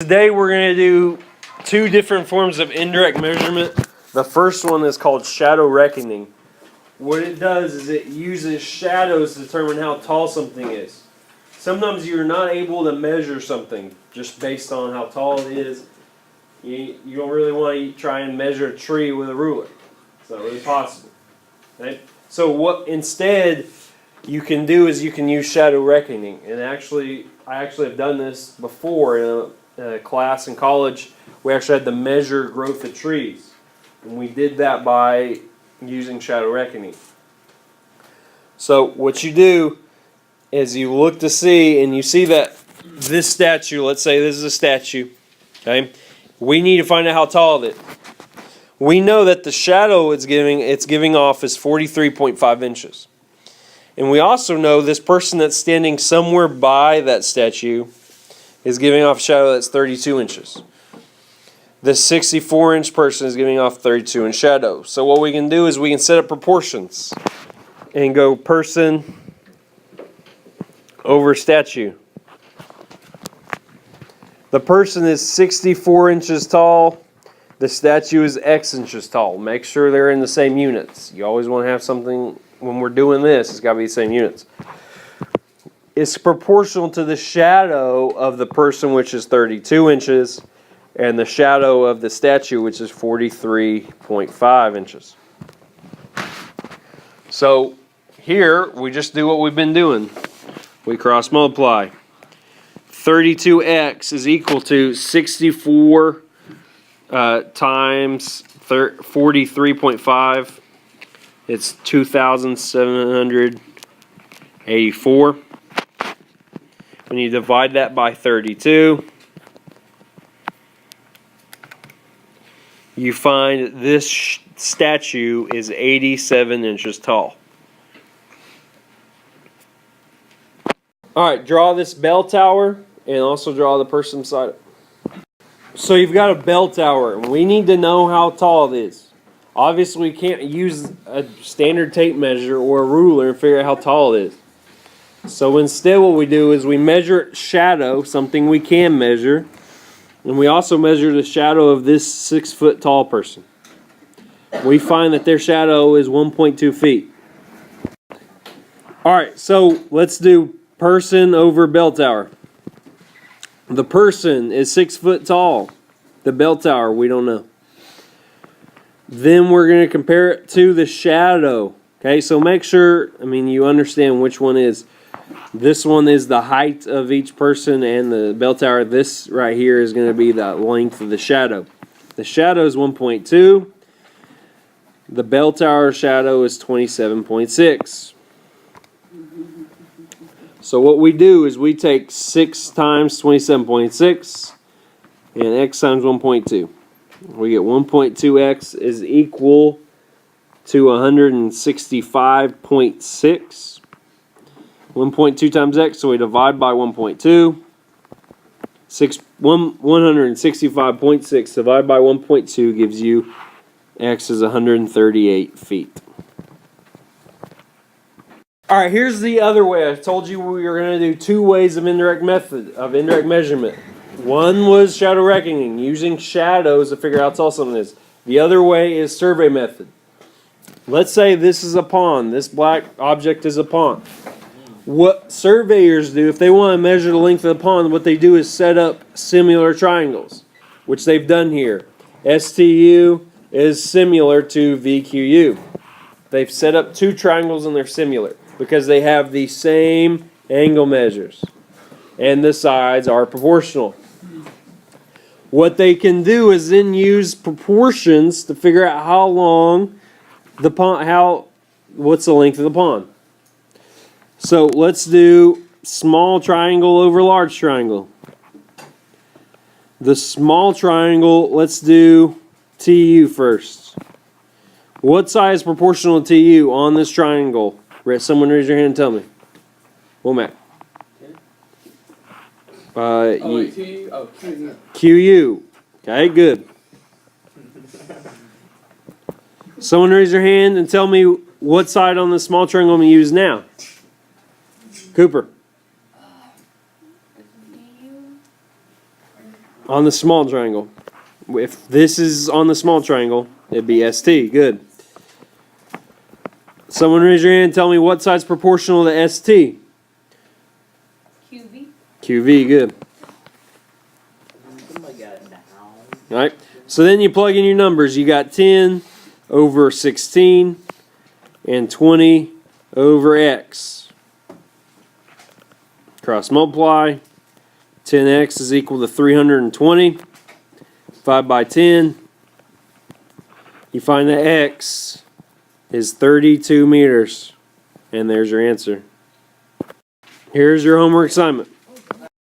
Today we're going to do two different forms of indirect measurement. The first one is called shadow reckoning. What it does is it uses shadows to determine how tall something is. Sometimes you're not able to measure something just based on how tall it is. You don't really want to try and measure a tree with a ruler. It's not really possible. Right? So what instead you can do is you can use shadow reckoning. And I actually have done this before in a class in college. We actually had to measure growth of trees. And we did that by using shadow reckoning. So what you do is you look to see, and you see that this statue, let's say this is a statue, okay? We need to find out how tall it is. We know that the shadow it's giving off is 43.5 inches. And we also know this person that's standing somewhere by that statue is giving off a shadow that's 32 inches. The 64-inch person is giving off 32 in shadow. So what we can do is we can set up proportions and go person over statue. The person is 64 inches tall. The statue is X inches tall. Make sure they're in the same units. You always want to have something, when we're doing this, it's got to be the same units. It's proportional to the shadow of the person, which is 32 inches, and the shadow of the statue, which is 43.5 inches. So here, we just do what we've been doing. We cross multiply. 32x is equal to 64 times 43.5. It's 2,784. When you divide that by 32, you find this statue is 87 inches tall. Alright, draw this bell tower and also draw the person beside it. So you've got a bell tower, and we need to know how tall it is. Obviously, we can't use a standard tape measure or a ruler and figure out how tall it is. So instead what we do is we measure shadow, something we can measure, and we also measure the shadow of this 6 foot tall person. We find that their shadow is 1.2 feet. Alright, so let's do person over bell tower. The person is 6 foot tall. The bell tower, we don't know. Then we're going to compare it to the shadow. Okay, so make sure, you understand which one is. This one is the height of each person, and the bell tower, this right here is going to be the length of the shadow. The shadow is 1.2. The bell tower shadow is 27.6. So what we do is we take 6 times 27.6 and x times 1.2. We get 1.2x is equal to 165.6. 1.2 times x, so we divide by 1.2. 165.6 divided by 1.2 gives you x is 138 feet. Alright, here's the other way. I told you we were going to do two ways of indirect measurement. One was shadow reckoning, using shadows to figure out how tall something is. The other way is survey method. Let's say this is a pond. This black object is a pond. What surveyors do, if they want to measure the length of the pond, what they do is set up similar triangles, which they've done here. STU is similar to VQU. They've set up two triangles and they're similar because they have the same angle measures and the sides are proportional. What they can do is then use proportions to figure out how long the pond, what's the length of the pond. So let's do small triangle over large triangle. The small triangle, let's do TU first. What size is proportional to TU on this triangle? Someone raise your hand and tell me. Womack. TU? Oh, QU. QU. Okay, good. Someone raise your hand and tell me what side on the small triangle I'm going to use now. Cooper. On the small triangle. If this is on the small triangle, it'd be ST. Good. Someone raise your hand and tell me what side's proportional to ST. QV. QV, good. Alright, so then you plug in your numbers. You got 10 over 16 and 20 over x. Cross multiply. 10x is equal to 320. 5 by 10. You find that x is 32 meters. And there's your answer. Here's your homework assignment.